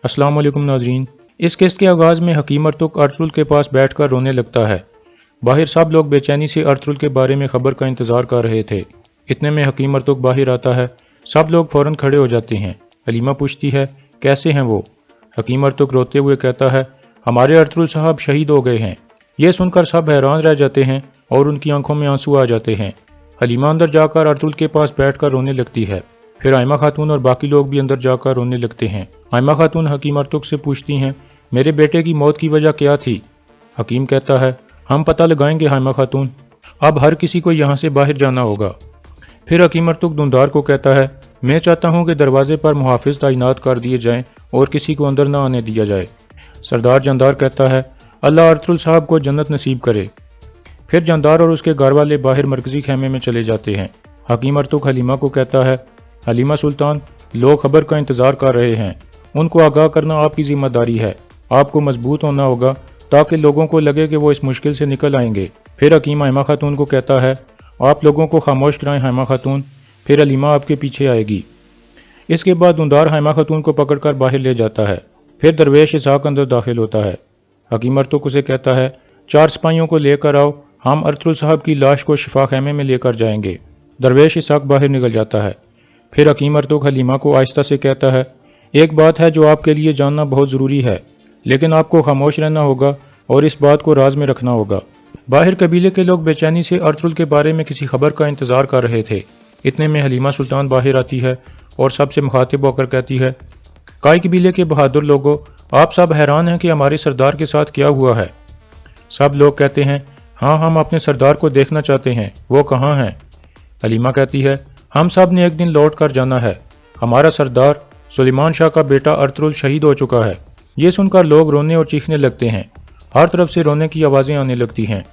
अस्सलाम वालेकुम नाजरीन। इस किस्त के आगाज़ में हकीम अर्तुग अर्तुल के पास बैठकर रोने लगता है। बाहर सब लोग बेचैनी से अर्तुल के बारे में खबर का इंतज़ार कर रहे थे। इतने में हकीम अर्तुग बाहर आता है। सब लोग फ़ौरन खड़े हो जाते हैं। हलीमा पूछती है, कैसे हैं वो? हकीम अर्तुग रोते हुए कहता है, हमारे अर्तुल साहब शहीद हो गए हैं। ये सुनकर सब हैरान रह जाते हैं और उनकी आंखों में आंसू आ जाते हैं। हलीमा अंदर जाकर अर्तुल के पास बैठकर रोने लगती है। फिर आयमा खातून और बाकी लोग भी अंदर जाकर रोने लगते हैं। आयमा खातून हकीम अर्तुग से पूछती हैं, मेरे बेटे की मौत की वजह क्या थी? हकीम कहता है, हम पता लगाएंगे आयमा खातून, अब हर किसी को यहाँ से बाहर जाना होगा। फिर हकीम अर्तुग दुंदार को कहता है, मैं चाहता हूँ कि दरवाजे पर मुहाफिज तैनात कर दिए जाएं और किसी को अंदर न आने दिया जाए। सरदार जंदार कहता है, अल्लाह अर्तुल साहब को जन्नत नसीब करे। फिर जंदार और उसके घर वाले बाहर मरकजी खेमे में चले जाते हैं। हकीम अर्तुग हलीमा को कहता है, हलीमा सुल्तान, लोग खबर का इंतज़ार कर रहे हैं, उनको आगाह करना आपकी जिम्मेदारी है। आपको मजबूत होना होगा ताकि लोगों को लगे कि वो इस मुश्किल से निकल आएंगे। फिर हकीम हैमा खातून को कहता है, आप लोगों को खामोश कराएं हैमा खातून, फिर हलीमा आपके पीछे आएगी। इसके बाद दुंदार हैमा खातून को पकड़कर बाहर ले जाता है। फिर दरवेश इसहाक अंदर दाखिल होता है। हकीम अर्तुग उसे कहता है, 4 सिपाहियों को लेकर आओ, हम अर्तुल साहब की लाश को शिफा खेमे में लेकर जाएंगे। दरवेश इसहाक बाहर निकल जाता है। फिर हकीम अर्तुग हलीमा को आहिस्ता से कहता है, एक बात है जो आपके लिए जानना बहुत ज़रूरी है, लेकिन आपको खामोश रहना होगा और इस बात को राज में रखना होगा। बाहर कबीले के लोग बेचैनी से अर्तुल के बारे में किसी खबर का इंतज़ार कर रहे थे। इतने में हलीमा सुल्तान बाहर आती है और सबसे मुखातिब होकर कहती है, काई कबीले के बहादुर लोगों, आप सब हैरान हैं कि हमारे सरदार के साथ क्या हुआ है। सब लोग कहते हैं, हाँ, हम अपने सरदार को देखना चाहते हैं, वो कहाँ हैं? हलीमा कहती है, हम सब ने एक दिन लौट कर जाना है। हमारा सरदार सुलेमान शाह का बेटा अर्तुल शहीद हो चुका है। ये सुनकर लोग रोने और चीखने लगते हैं। हर तरफ से रोने की आवाज़ें आने लगती हैं।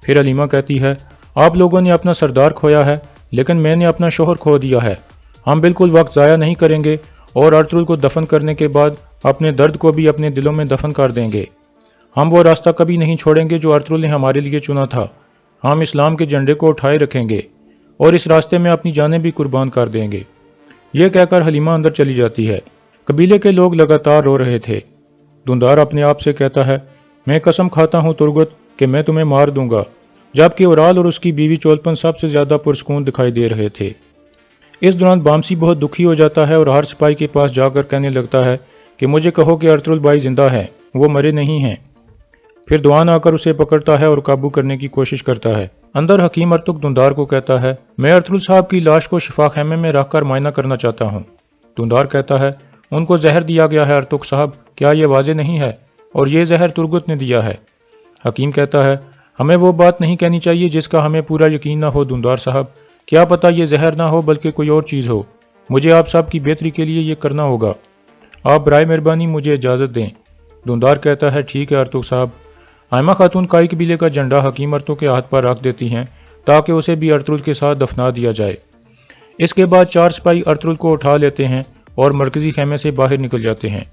फिर हलीमा कहती है, आप लोगों ने अपना सरदार खोया है, लेकिन मैंने अपना शोहर खो दिया है। हम बिल्कुल वक्त ज़ाया नहीं करेंगे और अर्तुल को दफन करने के बाद अपने दर्द को भी अपने दिलों में दफन कर देंगे। हम वो रास्ता कभी नहीं छोड़ेंगे जो अर्तुल ने हमारे लिए चुना था। हम इस्लाम के झंडे को उठाए रखेंगे और इस रास्ते में अपनी जानें भी कुर्बान कर देंगे। ये कहकर हलीमा अंदर चली जाती है। कबीले के लोग लगातार रो रहे थे। दुंदार अपने आप से कहता है, मैं कसम खाता हूँ तुर्गत कि मैं तुम्हें मार दूंगा। जबकि उराल और उसकी बीवी चोलपन सबसे ज़्यादा पुरस्कून दिखाई दे रहे थे। इस दौरान बामसी बहुत दुखी हो जाता है और हर सिपाही के पास जाकर कहने लगता है कि मुझे कहो कि अर्तुल भाई जिंदा है, वो मरे नहीं हैं। फिर दुआन आकर उसे पकड़ता है और काबू करने की कोशिश करता है। अंदर हकीम अर्तुग दुंदार को कहता है, मैं अर्तुल साहब की लाश को शिफा खेमे में रखकर मायना करना चाहता हूँ। दुंदार कहता है, उनको जहर दिया गया है अर्तुग साहब, क्या ये वाजे नहीं है? और ये जहर तुर्गत ने दिया है। हकीम कहता है, हमें वो बात नहीं कहनी चाहिए जिसका हमें पूरा यकीन ना हो दुंदार साहब, क्या पता ये जहर ना हो बल्कि कोई और चीज़ हो। मुझे आप सब की बेहतरी के लिए ये करना होगा। आप बराए मेहरबानी मुझे इजाज़त दें। दुंदार कहता है, ठीक है अर्तुग साहब। आयमा खातून काई कबीले का झंडा हकीम अर्तुग के हाथ पर रख देती हैं ताकि उसे भी अर्तुल के साथ दफना दिया जाए। इसके बाद 4 सिपाही अर्तुल को उठा लेते हैं और मरकजी खेमे से बाहर निकल जाते हैं।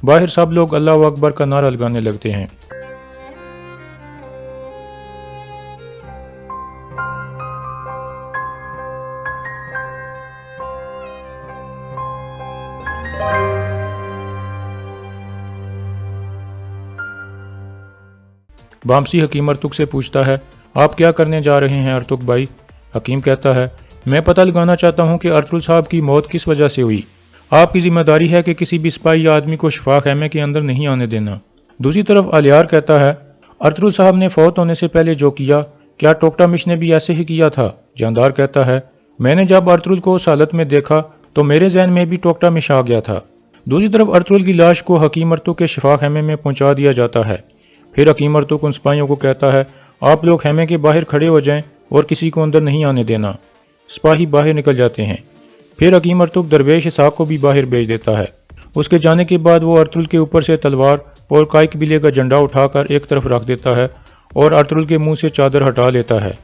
बाहर सब लोग अल्लाह अकबर का नारा लगाने लगते हैं। बामसी हकीम अर्तुग से पूछता है, आप क्या करने जा रहे हैं अर्तुग भाई? हकीम कहता है, मैं पता लगाना चाहता हूं कि अर्तुल साहब की मौत किस वजह से हुई। आपकी जिम्मेदारी है कि किसी भी सिपाही या आदमी को शिफा खेमे के अंदर नहीं आने देना। दूसरी तरफ अलियार कहता है, अर्तुल साहब ने फौत होने से पहले जो किया, क्या टोकटामिश ने भी ऐसे ही किया था? जानदार कहता है, मैंने जब अर्तुल को उस हालत में देखा तो मेरे जहन में भी टोकटामिश आ गया था। दूसरी तरफ अर्तुल की लाश को हकीम अर्तुग के शिफा खेमे में पहुंचा दिया जाता है। फिर हकीम अर्तुग उन सिपाहियों को कहता है, आप लोग खेमे के बाहर खड़े हो जाएं और किसी को अंदर नहीं आने देना। सिपाही बाहर निकल जाते हैं। फिर हकीम अर्तुग दरवेश इसहाक को भी बाहर भेज देता है। उसके जाने के बाद वो अर्तुल के ऊपर से तलवार और काई कबीले का झंडा उठाकर एक तरफ रख देता है और अर्तुल के मुंह से चादर हटा लेता है।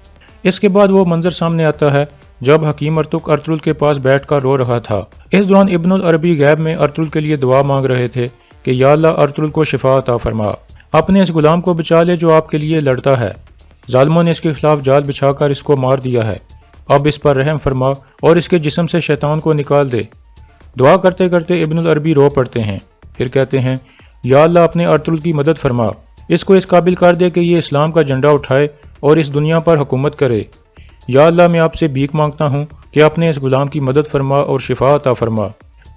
इसके बाद वो मंजर सामने आता है जब हकीम अर्तुग अर्तुल के पास बैठकर रो रहा था। इस दौरान इब्नुल अरबी गैब में अर्तुल के लिए दुआ मांग रहे थे कि या अल्लाह अर्तुल को शिफा अता फरमा, अपने इस गुलाम को बचा ले जो आपके लिए लड़ता है। ظالموں نے اس کے خلاف جال بچھا کر اس کو مار دیا ہے، اب اس پر رحم فرما اور اس کے جسم سے شیطان کو نکال دے۔ دعا کرتے کرتے ابن العربی رو پڑتے ہیں، پھر کہتے ہیں یا اللہ اپنے ارطغرل کی مدد فرما، اس کو اس قابل کر دے کہ یہ اسلام کا جھنڈا اٹھائے اور اس دنیا پر حکومت کرے۔ یا اللہ میں آپ سے بھیک مانگتا ہوں کہ اپنے اس غلام کی مدد فرما اور شفا عطا فرما۔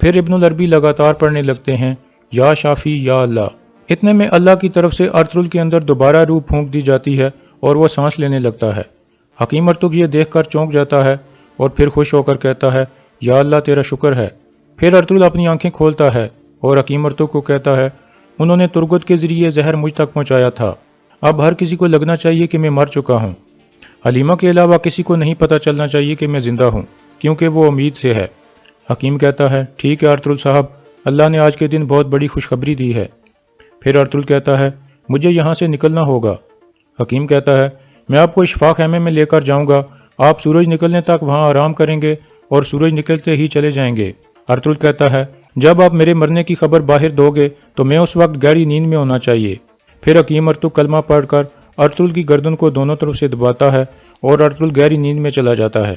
پھر ابن العربی لگاتار پڑھنے لگتے ہیں یا شافی یا اللہ۔ اتنے میں اللہ کی طرف سے ارطغرل کے اندر دوبارہ روح پھونک دی جاتی ہے اور وہ سانس لینے لگتا ہے۔ حکیم ارطغرل یہ دیکھ کر چونک جاتا ہے اور پھر خوش ہو کر کہتا ہے یا اللہ تیرا شکر ہے۔ پھر ارطغرل اپنی آنکھیں کھولتا ہے اور حکیم ارطغرل کو کہتا ہے انہوں نے ترگت کے ذریعے زہر مجھ تک پہنچایا تھا، اب ہر کسی کو لگنا چاہیے کہ میں مر چکا ہوں۔ حلیمہ کے علاوہ کسی کو نہیں پتہ چلنا چاہیے کہ میں زندہ ہوں، کیونکہ وہ امید سے ہے۔ حکیم کہتا ہے ٹھیک ہے ارطغرل صاحب، اللہ نے آج کے دن بہت بڑی خوشخبری دی ہے۔ پھر ارطغرل کہتا ہے مجھے یہاں سے نکلنا ہوگا۔ حکیم کہتا ہے میں آپ کو شفا خیمے میں لے کر جاؤں گا، آپ سورج نکلنے تک وہاں آرام کریں گے اور سورج نکلتے ہی چلے جائیں گے۔ ارطغرل کہتا ہے جب آپ میرے مرنے کی خبر باہر دو گے تو میں اس وقت گہری نیند میں ہونا چاہیے۔ پھر حکیم ارطغرل کلمہ پڑھ کر ارطغرل کی گردن کو دونوں طرف سے دباتا ہے اور ارطغرل گہری نیند میں چلا جاتا ہے۔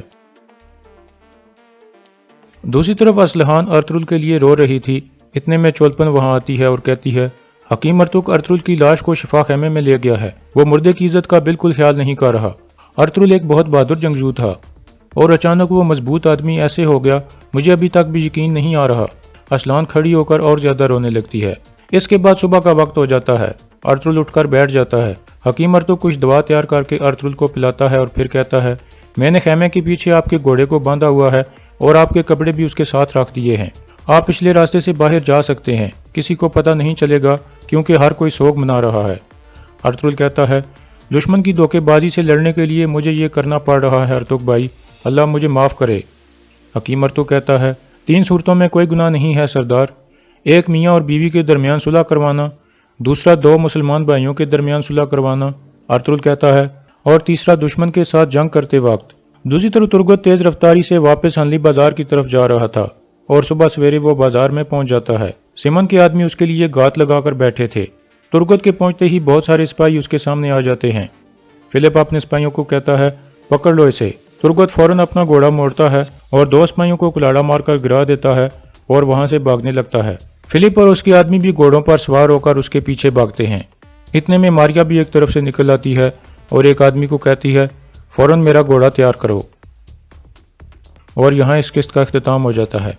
دوسری طرف اسلحان ارطغرل کے لیے رو رہی تھی، اتنے میں چولپن وہاں آتی ہے اور کہتی ہے حکیم ارطغرل کی لاش کو شفا خیمے میں لے گیا ہے، وہ مردے کی عزت کا بالکل خیال نہیں کر رہا۔ ارطغرل ایک بہت بہادر جنگجو تھا اور اچانک وہ مضبوط آدمی ایسے ہو گیا، مجھے ابھی تک بھی یقین نہیں آ رہا۔ اسلحان کھڑی ہو کر اور زیادہ رونے لگتی ہے۔ اس کے بعد صبح کا وقت ہو جاتا ہے، ارطغرل اٹھ کر بیٹھ جاتا ہے۔ حکیم ارطغرل کچھ دوا تیار کر کے ارطغرل کو پلاتا ہے اور پھر کہتا ہے میں نے خیمے کے پیچھے آپ کے گھوڑے کو باندھا ہوا ہے اور آپ کے کپڑے بھی اس کے ساتھ رکھ دیے ہیں، آپ پچھلے راستے سے باہر جا سکتے ہیں، کسی کو پتہ نہیں چلے گا کیونکہ ہر کوئی سوگ منا رہا ہے۔ ارطغرل کہتا ہے دشمن کی دھوکے بازی سے لڑنے کے لیے مجھے یہ کرنا پڑ رہا ہے ارطغرل بھائی، اللہ مجھے معاف کرے۔ حکیم ارطغرل کہتا ہے 3 صورتوں میں کوئی گناہ نہیں ہے سردار، ایک میاں اور بیوی کے درمیان صلح کروانا، دوسرا 2 مسلمان بھائیوں کے درمیان صلح کروانا، ارطغرل کہتا ہے اور تیسرا دشمن کے ساتھ جنگ کرتے وقت۔ دوسری طرف ترگت تیز رفتاری سے واپس ہنلی بازار کی طرف جا رہا تھا اور صبح سویرے وہ بازار میں پہنچ جاتا ہے۔ سمن کے آدمی اس کے لیے گات لگا کر بیٹھے تھے۔ ترگت کے پہنچتے ہی بہت سارے سپاہی اس کے سامنے آ جاتے ہیں۔ فلپ اپنے سپاہیوں کو کہتا ہے پکڑ لو اسے۔ ترگت فوراً اپنا گھوڑا موڑتا ہے اور 2 سپاہیوں کو کلاڑا مار کر گرا دیتا ہے اور وہاں سے بھاگنے لگتا ہے۔ فلپ اور اس کے آدمی بھی گھوڑوں پر سوار ہو کر اس کے پیچھے بھاگتے ہیں۔ اتنے میں ماریا بھی ایک طرف سے نکل آتی ہے اور ایک آدمی کو کہتی ہے فوراً میرا گھوڑا تیار کرو۔ اور یہاں اس قسط کا اختتام ہو جاتا ہے۔